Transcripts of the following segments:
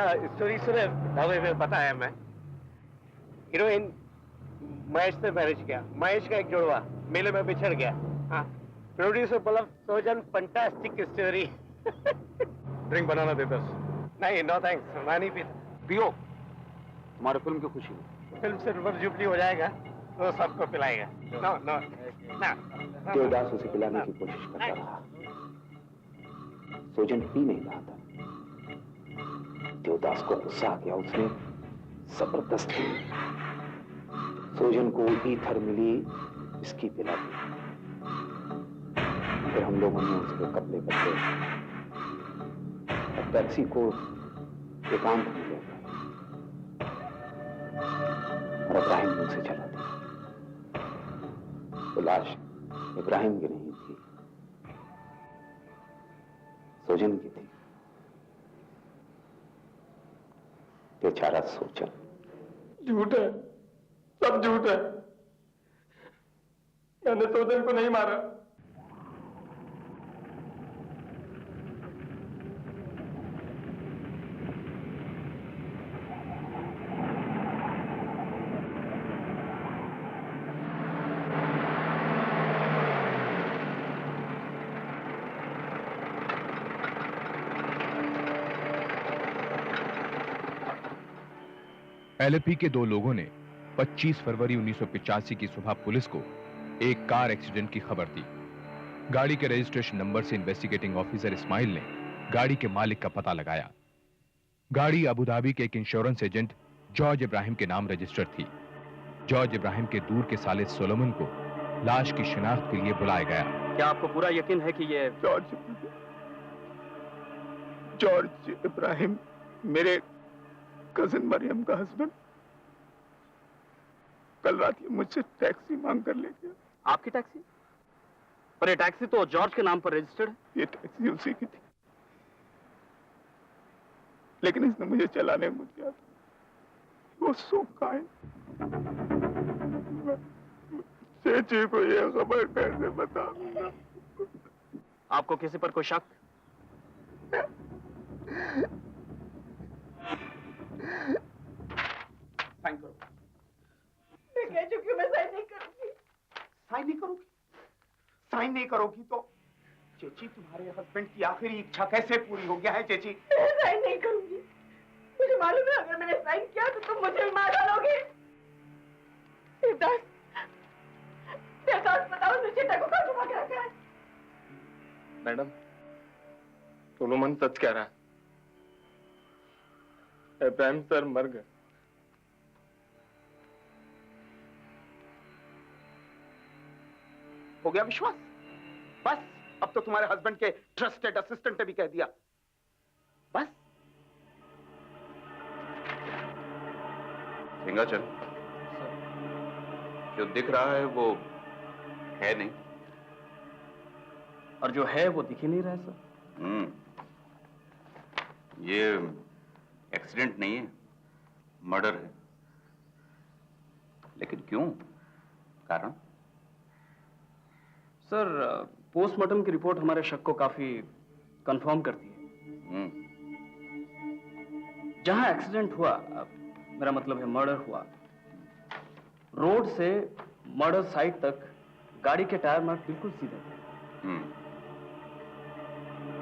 जरा स्टोरी सुने, हमें पता है। मैं हीरोइन महेश से मैरिज किया, महेश का एक जुड़वा मेले में बिछड़ गया। हाँ, प्रोड्यूसर पलव सोजन, फंटास्टिक स्टोरी। ड्रिंक बनाना दे 10। नहीं, नो थैंक्स, मैं नहीं पीता। पियो, तुम्हारे फिल्म की खुशी में। फिल्म सिल्वर जुबली हो जाएगा तो सबको पिलाएगा। नो नो ना। देवदास उसे पिलाने की कोशिश करता रहा। सोजन पी नहीं रहा था। देवदास को गुस्सा आ गया। उसने जबरदस्ती सोजन को ईथर मिली इसकी पिला दी। फिर हम लोगों ने उसके कपड़े बदले और टैक्सी को एकांत में ले गए और इब्राहिम ने उसे जला दिया। वो लाश इब्राहिम की नहीं थी, सोजन की थी। बेचारा सोजन। झूठ है, सब झूठ है। मैंने सोजन को नहीं मारा। एलएपी के दो लोगों ने 25 फरवरी 1985 की सुबह पुलिस को एक कार एक्सीडेंट की खबर दी। गाड़ी के रजिस्ट्रेशन नंबर से इन्वेस्टिगेटिंग ऑफिसर इस्माइल ने गाड़ी के मालिक का पता लगाया। गाड़ी अबू धाबी के एक इंश्योरेंस एजेंट जॉर्ज इब्राहिम के नाम रजिस्टर्ड थी। जॉर्ज इब्राहिम के दूर के साले सोलोमन को लाश की शिनाख्त के लिए बुलाया गया। क्या आपको पूरा यकीन है कि ये जॉर्ज इब्राहिम मेरे कजिन मरियम का हस्बैंड कल रात ये मुझसे टैक्सी मांग कर ले गया। आपकी टैक्सी? पर ये टैक्सी तो जॉर्ज के नाम पर रजिस्टर्ड है। ये टैक्सी उसी की थी, लेकिन इसने मुझे चलाने में दिया था। वो सो काइंड। चेची को ये खबर कैसे बताऊंगा? आपको किसी पर कोई शक? साइन करो। मैं कह चुकी हूँ, मैं साइन नहीं करूंगी। साइन नहीं करोगी? साइन नहीं करोगी तो चेची तुम्हारे हस्बैंड की आखिरी इच्छा कैसे पूरी हो गया है चेची? मैं साइन नहीं करूंगी। मुझे मालूम है अगर मैंने साइन किया तो तुम मुझे मार डालोगे। देवदास, बताओ उसने चिट्टा को कहाँ छुपा के रखा है? मैडम, सोलोमन सच कह रहा है। इब्राहिम सर मर गए। हो गया विश्वास? बस अब तो तुम्हारे हस्बैंड के ट्रस्टेड असिस्टेंट ने भी कह दिया। बस सिंगाचल, जो दिख रहा है वो है नहीं, और जो है वो दिख ही नहीं रहा है सर। ये एक्सीडेंट नहीं है, मर्डर है। लेकिन क्यों? कारण? सर, पोस्टमार्टम की रिपोर्ट हमारे शक को काफी कंफर्म करती है। जहां एक्सीडेंट हुआ, मेरा मतलब है मर्डर हुआ, रोड से मर्डर साइट तक गाड़ी के टायर मार्क बिल्कुल सीधे थे।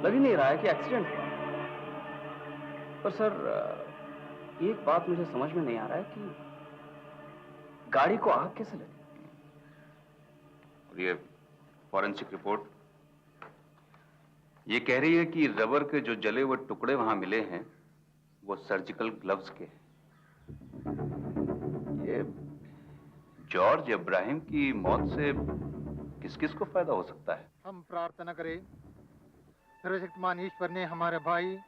लग ही नहीं रहा है कि एक्सीडेंट हुआ। पर सर, एक बात मुझे समझ में नहीं आ रहा है कि गाड़ी को आग कैसे लगी। और ये फॉरेंसिक रिपोर्ट ये कह रही है कि रबर के जो जले हुए टुकड़े वहां मिले हैं वो सर्जिकल ग्लव्स के हैं। ये जॉर्ज इब्राहिम की मौत से किस किस को फायदा हो सकता है? हम प्रार्थना करें, सर्वशक्तिमान ईश्वर ने हमारे भाई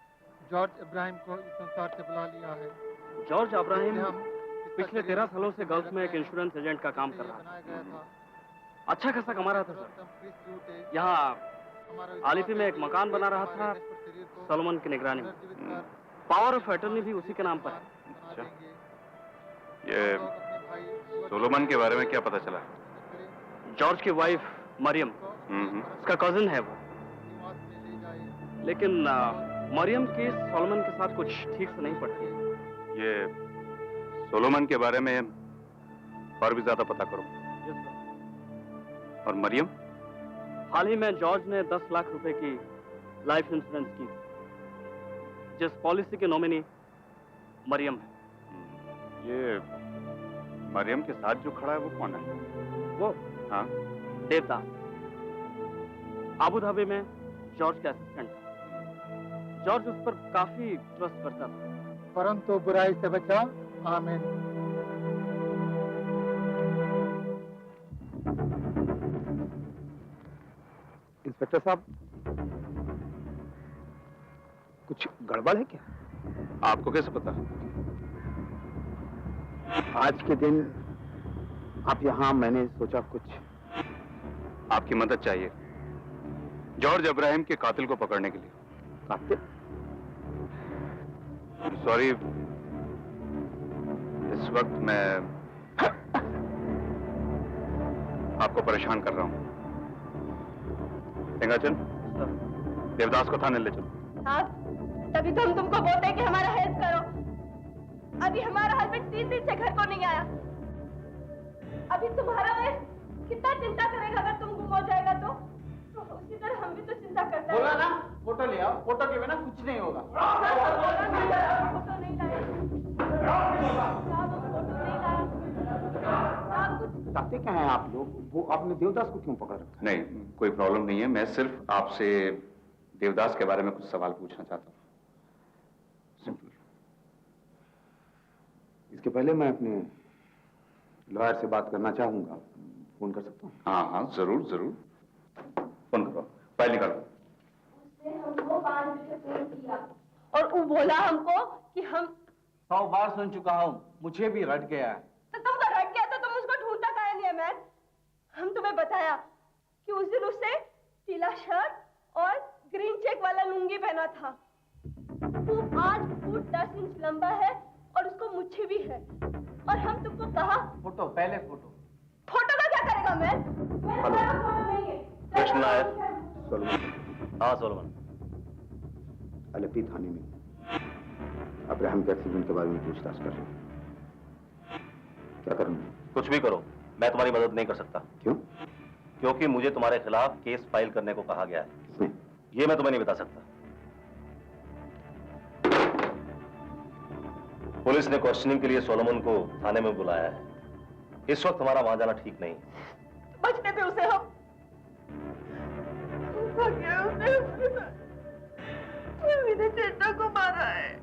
जॉर्ज इब्राहिम को इस संसार से बुला लिया है। जॉर्ज इब्राहिम पिछले 13 सालों से गल्फ में एक इंश्योरेंस एजेंट का काम कर रहा था। अच्छा खासा कमा रहा था सर। यहाँ आलिपी में एक मकान बना रहा था सोलोमन की निगरानी में। पावर ऑफ अटर्नी भी उसी के नाम पर है। अच्छा, ये सोलोमन के बारे में क्या पता चला? जॉर्ज की वाइफ मरियम, उसका कजिन है वो। लेकिन मरियम केस सोलोमन के साथ कुछ ठीक से नहीं पड़ती है। ये सोलोमन के बारे में और भी ज्यादा पता करो। Yes sir. और मरियम? हाल ही में जॉर्ज ने 10 लाख रुपए की लाइफ इंश्योरेंस की, जिस पॉलिसी के नॉमिनी मरियम है। ये मरियम के साथ जो खड़ा है वो कौन है? वो? हाँ, देवदास, अबू धाबी में जॉर्ज का असिस्टेंट था। जॉर्ज उस पर काफी ट्रस्ट करता था। परंतु बुराई से बचा। आमीन। इंस्पेक्टर साहब, कुछ गड़बड़ है क्या? आपको कैसे पता? आज के दिन आप यहाँ, मैंने सोचा कुछ। आपकी मदद चाहिए जॉर्ज इब्राहिम के कातिल को पकड़ने के लिए। कातिल? सॉरी, इस वक्त मैं आपको परेशान कर रहा हूं। सिंगाचन, देवदास को थाने ले चलो। साहब, तभी तो हम तुमको बोलते हैं कि हमारा हेल्प करो। अभी हमारा हस्बैंड 3 दिन से घर को नहीं आया। अभी तुम्हारा वे कितना चिंता करेगा अगर तुम गुम हो जाएगा तो उसी तरह हम भी तो चिंता करते हैं। बोला ना, फोटो ले आओ। फोटो के बिना कुछ नहीं होगा। फोटो नहीं लाया। साहब, फोटो नहीं लाया। साहब, कुछ चाहते क्या हैं आप लोग? वो आपने देवदास को क्यों पकड़ रखा? नहीं, कोई प्रॉब्लम नहीं है। मैं सिर्फ आपसे देवदास के बारे में कुछ सवाल पूछना चाहता हूँ। सिंपल। इसके पहले मैं अपने लॉयर से बात करना चाहूंगा। फोन कर सकता हूँ? हाँ हाँ, जरूर जरूर, फोन करो। फाइल निकालो। उसने हमको 5 बजे फोन किया और वो बोला हमको कि हम 100 बार सुन चुका हूँ, मुझे भी रट गया है। तो तुमको रट गया तो तुम उसको ढूंढता काहे नहीं है मैन? हम तुम्हें बताया कि उस दिन उससे पीला शर्ट और ग्रीन चेक वाला लुंगी पहना था। वो 8 फुट 10 इंच लंबा है और उसको मुच्छी भी है। और हम तुमको कहा फोटो, पहले फोटो। फोटो का क्या करेगा मैन? कृष्ण नायर। सोलोमन। हाँ सोलोमन। अलेपी थाने में अब्राहम के एक्सीडेंट के बारे में पूछताछ कर रहे हैं। क्या करूं? कुछ भी करो, मैं तुम्हारी मदद नहीं कर सकता। क्यों? क्योंकि मुझे तुम्हारे खिलाफ केस फाइल करने को कहा गया है। किसने? ये मैं तुम्हें नहीं बता सकता। पुलिस ने क्वेश्चनिंग के लिए सोलोमन को थाने में बुलाया है। इस वक्त हमारा वहां जाना ठीक नहीं। बचने पे उसे हम उसने उसके साथ मेरे चेटा को मारा है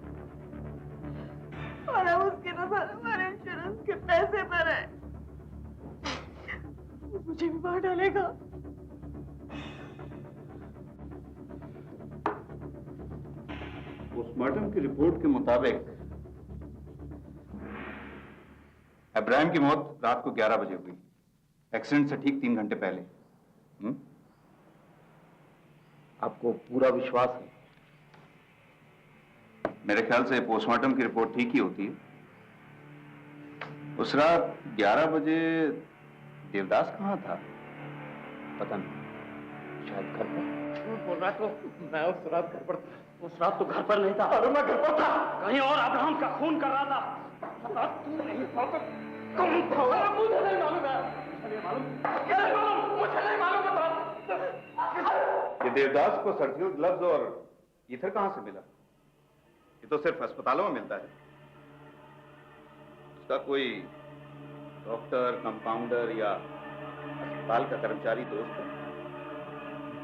और अब उसके अनुसार हमारे इंश्योरेंस के पैसे भरे हैं। मुझे भी मार डालेगा। पोस्टमार्टम की रिपोर्ट के मुताबिक इब्राहिम की मौत रात को 11 बजे हुई, एक्सीडेंट से ठीक 3 घंटे पहले। आपको पूरा विश्वास है? मेरे ख्याल से पोस्टमार्टम की रिपोर्ट ठीक ही होती है। उस रात 11 बजे देवदास कहाँ था? पता नहीं, शायद घर पर। बोल रहा तो मैं उस रात घर पर था। उस रात तो घर पर नहीं था। अरे मैं घर पर था, कहीं और अब्राहम का खून कर रहा था। तू नहीं था तो कौन था? मुझे नहीं मालूम है। मुझे नहीं मालूम बता। ये देवदास को सर्जिकल ग्लव्स और ईथर कहां से मिला? ये तो सिर्फ अस्पतालों में मिलता है। उसका कोई डॉक्टर, कंपाउंडर या अस्पताल का कर्मचारी दोस्त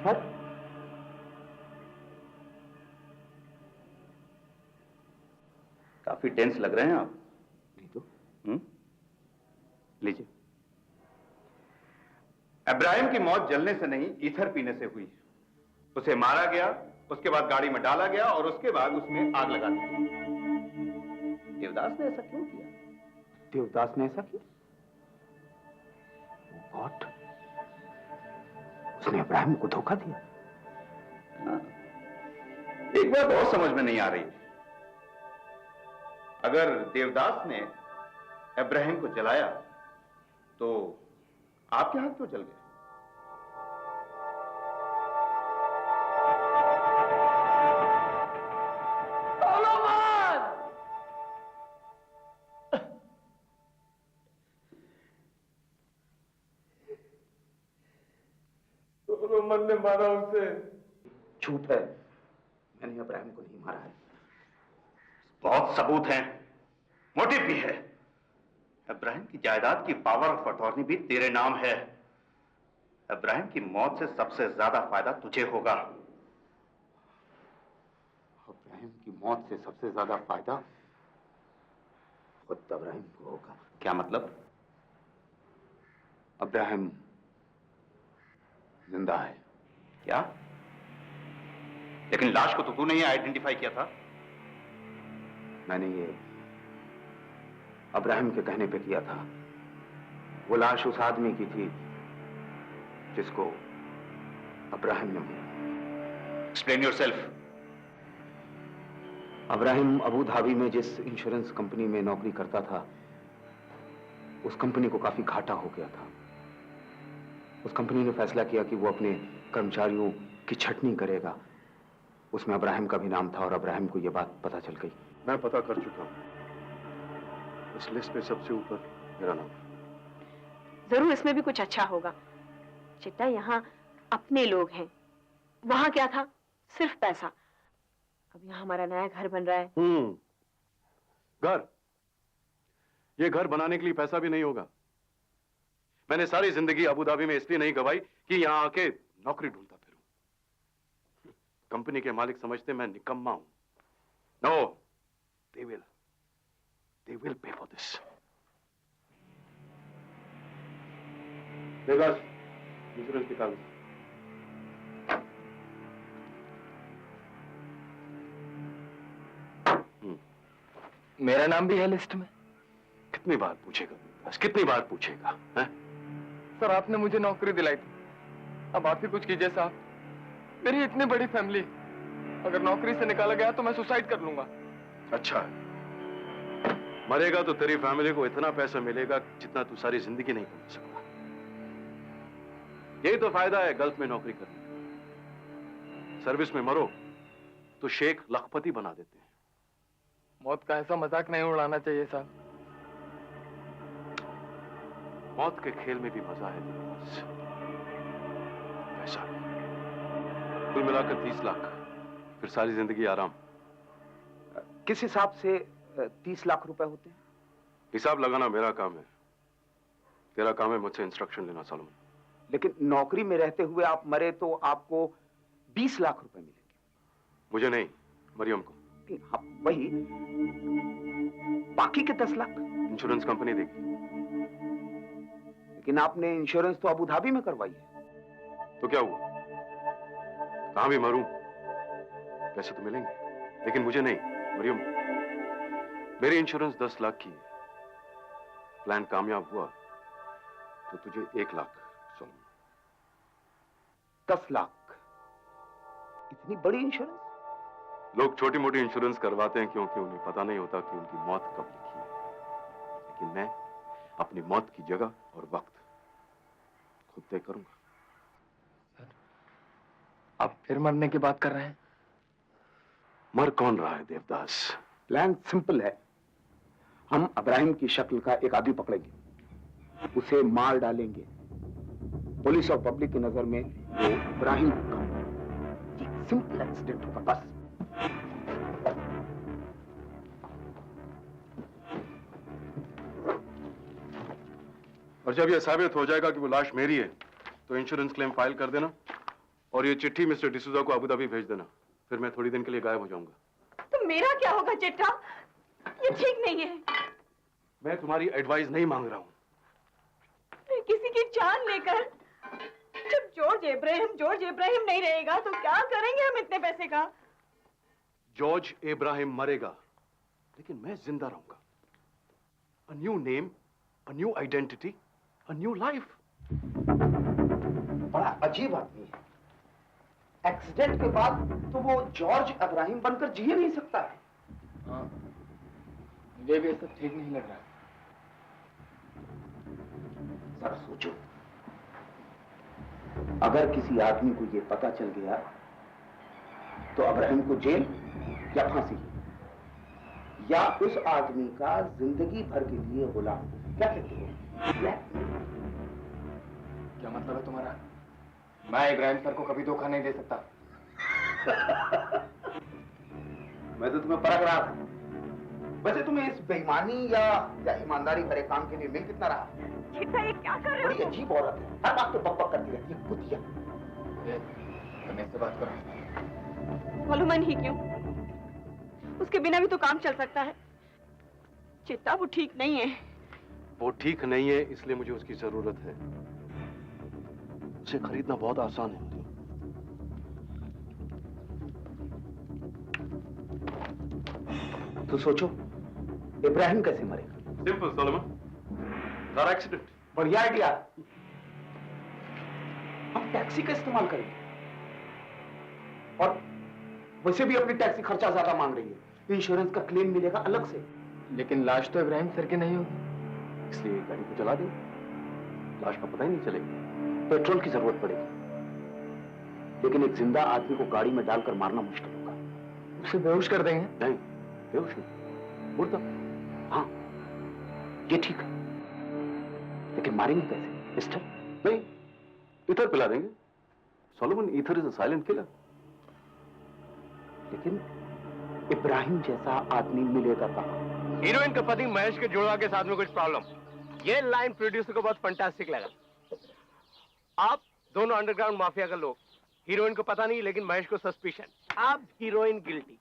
है? काफी टेंस लग रहे हैं आप। नहीं तो। लीजिए। इब्राहिम की मौत जलने से नहीं, ईथर पीने से हुई। उसे मारा गया, उसके बाद गाड़ी में डाला गया और उसके बाद उसमें आग लगा दी। देवदास ने ऐसा क्यों किया? देवदास ने ऐसा किया? गॉड, उसने इब्राहिम को धोखा दिया। हाँ। एक बात और समझ में नहीं आ रही। अगर देवदास ने इब्राहिम को जलाया तो आपके हाथ क्यों जल गए? सोलोमन ने मारा उसे। झूठ है, मैंने इब्राहिम को नहीं मारा है। बहुत सबूत हैं, मोटिव भी है। इब्राहिम की जायदाद की पावर ऑफ अटॉर्नी भी तेरे नाम है। इब्राहिम की मौत से सबसे ज्यादा फायदा तुझे होगा। इब्राहिम की मौत से सबसे ज्यादा फायदा खुद इब्राहिम को होगा। क्या मतलब? इब्राहिम जिंदा है। क्या? लेकिन लाश को तो तूने ही आइडेंटिफाई किया था। मैंने ये इब्राहिम के कहने पे किया था। वो लाश उस आदमी की थी जिसको इब्राहिम ने मारा। Explain yourself. Ibrahim Abu Dhabi में जिस इंश्योरेंस कंपनी में नौकरी करता था, उस कंपनी को काफी घाटा हो गया था। उस कंपनी ने फैसला किया कि वो अपने कर्मचारियों की छटनी करेगा। उसमें इब्राहिम का भी नाम था और इब्राहिम को यह बात पता चल गई। मैं पता कर चुका हूं। इस लिस्ट पे सबसे ऊपर मेरा नाम है। जरूर इसमें भी कुछ अच्छा होगा। चिट्टा, यहाँ अपने लोग हैं, वहां क्या था? सिर्फ पैसा। अब यहाँ हमारा नया घर बन रहा है। घर? ये घर बनाने के लिए पैसा भी नहीं होगा। मैंने सारी जिंदगी अबू धाबी में इसलिए नहीं गवाई कि यहाँ आके नौकरी ढूंढता फिरूं। कंपनी के मालिक समझते मैं निकम्मा हूं। No, they will pay for this. Devdas, insurance के कागज। मेरा नाम भी है लिस्ट में। कितनी बार पूछेगा देवदास, कितनी बार पूछेगा? हैं? सर, आपने मुझे नौकरी दिलाई थी, अब आप ही कुछ कीजिए साहब। मेरी इतनी बड़ी फैमिली, अगर नौकरी से निकाला गया तो मैं सुसाइड कर लूंगा। अच्छा, मरेगा तो तेरी फैमिली को इतना पैसा मिलेगा जितना तू सारी जिंदगी नहीं कमा सकता। यही तो फायदा है गल्फ में नौकरी करने का। सर्विस में मरो तो शेख लखपति बना देते हैं। मौत का ऐसा मजाक नहीं उड़ाना चाहिए साहब। मौत के खेल में भी मजा है बस। पैसा कुल मिलाकर 30 लाख, फिर सारी जिंदगी आराम। किस हिसाब से 30 लाख रुपए होते हैं? हिसाब लगाना मेरा काम है, तेरा काम है मुझसे इंस्ट्रक्शन लेना सोलोमन। लेकिन नौकरी में रहते हुए आप मरे तो आपको 20 लाख रुपए मिलेंगे। मुझे नहीं, मरियम को। हाँ, वही बाकी के 10 लाख इंश्योरेंस कंपनी देगी। लेकिन आपने इंश्योरेंस तो अबू धाबी में करवाई है। तो क्या हुआ? कहां भी मरूं पैसे तो मिलेंगे, लेकिन मुझे नहीं। मरियम, मेरी इंश्योरेंस 10 लाख की है। प्लान कामयाब हुआ तो तुझे 1 लाख सोलोमन। 10 लाख? इतनी बड़ी इंश्योरेंस? लोग छोटी मोटी इंश्योरेंस करवाते हैं क्योंकि उन्हें पता नहीं होता कि उनकी मौत कब लिखी है। लेकिन मैं अपनी मौत की जगह और वक्त खुद तय करूंगा। सर, आप फिर मरने की बात कर रहे हैं? मर कौन रहा है देवदास? प्लान सिंपल है। हम इब्राहिम की शक्ल का एक आदमी पकड़ेंगे, उसे मार डालेंगे। पुलिस और पब्लिक की नजर में वो इब्राहिम का एक सिंपल एक्सीडेंट होगा बस। और जब यह साबित हो जाएगा कि वो लाश मेरी है तो इंश्योरेंस क्लेम फाइल कर देना और ये चिट्ठी मिस्टर डिसूजा को अबू धाबी भेज देना। फिर मैं थोड़ी दिन के लिए गायब हो जाऊंगा। तो मेरा क्या होगा चिट्टा? ये ठीक नहीं है। मैं तुम्हारी एडवाइस नहीं मांग रहा हूं। किसी की जान लेकर जब जॉर्ज इब्राहिम नहीं रहेगा तो क्या करेंगे हम इतने पैसे का? जॉर्ज इब्राहिम मरेगा लेकिन मैं जिंदा रहूंगा। A new name, a new identity, a new life. बड़ा अजीब आदमी है। एक्सीडेंट के बाद तो वो जॉर्ज इब्राहिम बनकर जी नहीं सकता है। हाँ, मुझे भी ऐसा ठीक नहीं लग रहा। जरा सोचो, अगर किसी आदमी को ये पता चल गया तो इब्राहिम को जेल या फांसी, या उस आदमी का जिंदगी भर के लिए गुलाम। क्या कहते हो? क्या मतलब है तुम्हारा? मैं इब्राहिम सर को कभी धोखा नहीं दे सकता। मैं तो तुम्हें परख रहा था। वैसे तुम्हें इस बेईमानी या ईमानदारी भरे काम के लिए मिल कितना रहा? चिट्टा, ये क्या कर रहे हो? बड़ी अजीब औरत है, हर बात पे बक करती रहती है, कुतिया। मैं इससे बात करूं। मालूमन ही क्यों? उसके बिना भी तो काम चल सकता है। चिट्टा, वो ठीक नहीं है। वो ठीक नहीं है, इसलिए मुझे उसकी जरूरत है। उसे खरीदना बहुत आसान है। तो सोचो, इब्राहिम कैसे मरेगा? Simple Solomon, car accident. बढ़िया आइडिया। हम टैक्सी का इस्तेमाल करेंगे, और वैसे भी अपनी टैक्सी खर्चा ज्यादा मांग रही है। इंश्योरेंस का क्लेम मिलेगा अलग से। लेकिन लाश तो इब्राहिम सर की नहीं होगी। इसलिए गाड़ी को चला दें, लाश का पता ही नहीं चलेगा। पेट्रोल की जरूरत पड़ेगी, लेकिन एक जिंदा आदमी को गाड़ी में डालकर मारना मुश्किल होगा। उसे बेहोश कर देंगे। नहीं, बेहोश नहीं, मुर्दा। हाँ, ये ठीक है, लेकिन मारेंगे कैसे? पिस्टल? नहीं, इथर पिला देंगे। Solomon, ether is a silent killer. लेकिन इब्राहिम जैसा आदमी मिलेगा कहाँ? हीरोइन का पति महेश के जुड़वा के साथ में कुछ प्रॉब्लम। ये लाइन प्रोड्यूसर को बहुत फंटास्टिक लगा। आप दोनों अंडरग्राउंड माफिया का लोग, हीरोइन को पता नहीं, लेकिन महेश को सस्पिशन। आप हीरोइन गिल्टी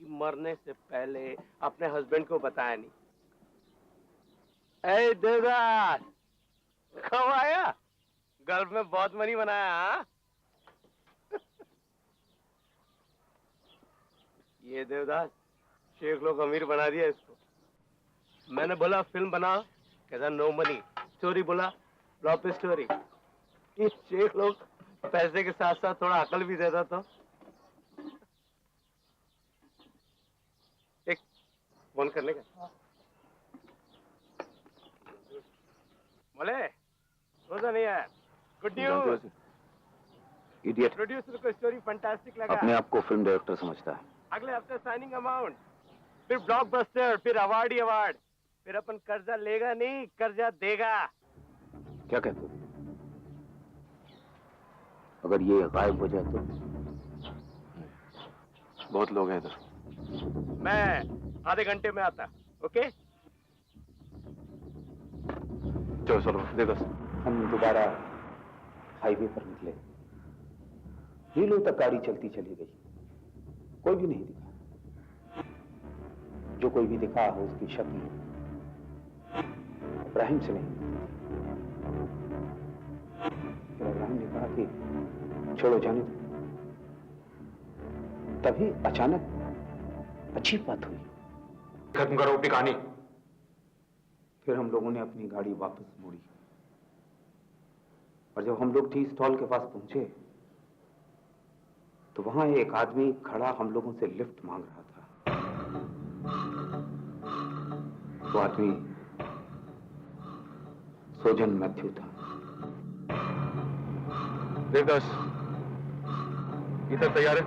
कि मरने से पहले अपने हस्बैंड को बताया नहीं। ए देवदास, कब आया? गल्फ में बहुत मनी बनाया। हाँ? ये देवदास, शेख लोग अमीर बना दिया इसको। मैंने बोला फिल्म बनाओ, कहता नो मनी। स्टोरी बोला, फ्लॉप स्टोरी। ये शेख लोग पैसे के साथ साथ थोड़ा अकल भी देता तो। एक फोन करने का। बोले रोजा नहीं है। Good news. इडियट। प्रोड्यूसर को स्टोरी फंटास्टिक लगा। अपने आप को फिल्म डायरेक्टर समझता है। अगले हफ्ते साइनिंग अमाउंट, फिर ब्लॉकबस्टर, फिर अवार्ड ही अवार्ड। फिर अपन कर्जा लेगा नहीं, कर्जा देगा। क्या कहते हो? अगर ये गायब हो जाए तो? बहुत लोग हैं इधर। मैं आधे घंटे में आता। ओके? चलो सोलोमन, दे दस। हम दोबारा हाईवे पर निकले। मीलों तक गाड़ी चलती चली गई, कोई भी नहीं दिखा। जो कोई भी दिखा हो उसकी शक्ल इब्राहिम से नहीं। फिर इब्राहिम ने कहा कि छोड़ो, जाने दो। तभी अचानक अच्छी बात हुई। खत्म करो अपनी कहानी। फिर हम लोगों ने अपनी गाड़ी वापस मोड़ी, और जब हम लोग टी स्टॉल के पास पहुंचे तो वहां एक आदमी खड़ा हम लोगों से लिफ्ट मांग रहा था। वो आदमी सोजन मैथ्यू था। देवदास, इधर तैयार है?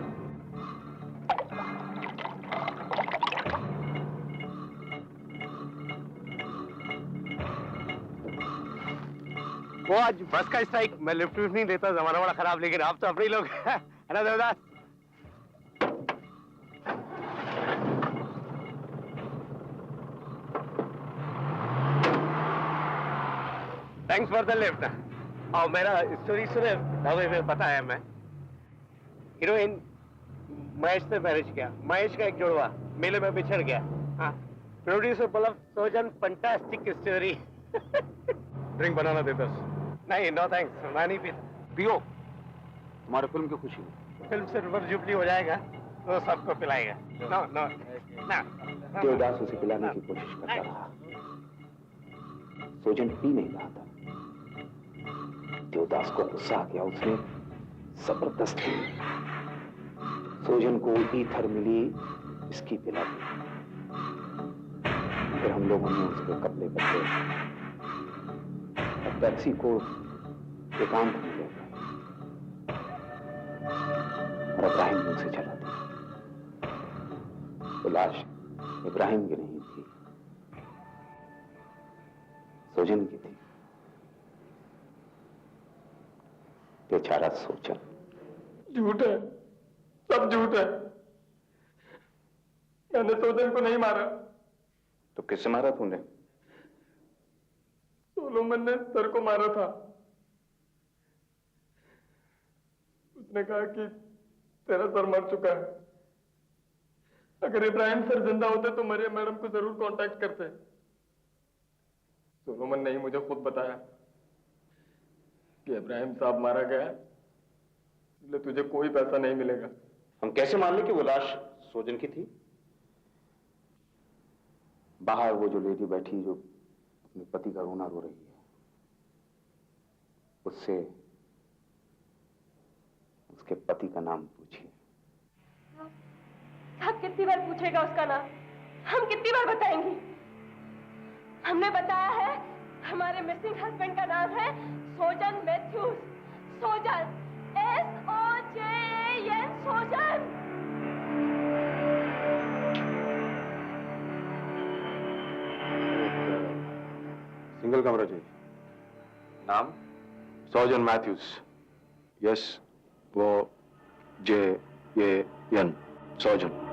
वो आज बस का स्ट्राइक। मैं लिफ्ट नहीं देता, जमाना बड़ा खराब, लेकिन आप तो अपने ही लोग हैं, है ना Devdas? Thanks for the lift. और मेरा स्टोरी सुने, ढाबे में पता है। मैं हीरोइन महेश से मैरिज किया। महेश का एक जुड़वा मेले में बिछड़ गया। हाँ, प्रोड्यूसर बोला सोजन फंटास्टिक स्टोरी। ड्रिंक बनाना देवदास। नहीं, नो थैंक्स, मैं नहीं पीता। पियो, तुम्हारे फिल्म की खुशी में। फिल्म सिल्वर जुबली हो जाएगा तो सबको पिलाएगा। नो नो ना। देवदास उसे पिलाने की कोशिश करता रहा। सोजन पी नहीं रहा था। देवदास को गुस्सा आ गया। उसने जबरदस्ती सोजन को ईथर मिली इसकी पिला दी। फिर हम लोगों ने उसके कपड़े बदले और टैक्सी को एकांत में ले गए, और इब्राहिम ने उसे चला दिया। तो लाश इब्राहिम की नहीं थी, सोजन की थी। बेचारा सोचन। झूठ है, सब झूठ है। मैंने सोजन को नहीं मारा। तो किससे मारा तूने? सोलोमन ने सर को मारा था। उसने कहा कि तेरा सर मर चुका है। अगर इब्राहिम सर जिंदा होते तो मरियम मैडम को जरूर कांटेक्ट करते। सोलोमन ने ही मुझे खुद बताया कि इब्राहिम साहब मारा गया है, इसलिए तुझे कोई पैसा नहीं मिलेगा। हम कैसे मान लें कि वो लाश सोजन की थी? बाहर वो जो लेडी बैठी जो अपने पति का रोना रो रही है, उससे उसके पति का नाम पूछिए। साहब कितनी बार पूछेगा उसका नाम? हम कितनी बार बताएंगे? हमने बताया है हमारे मिसिंग हस्बैंड का नाम है सोजन मैथ्यूज। सोजन, SOJAN, सोजन। सिंगल कमरा चाहिए। नाम? सोजन मैथ्यूज। यस, वो JAN, सोजन।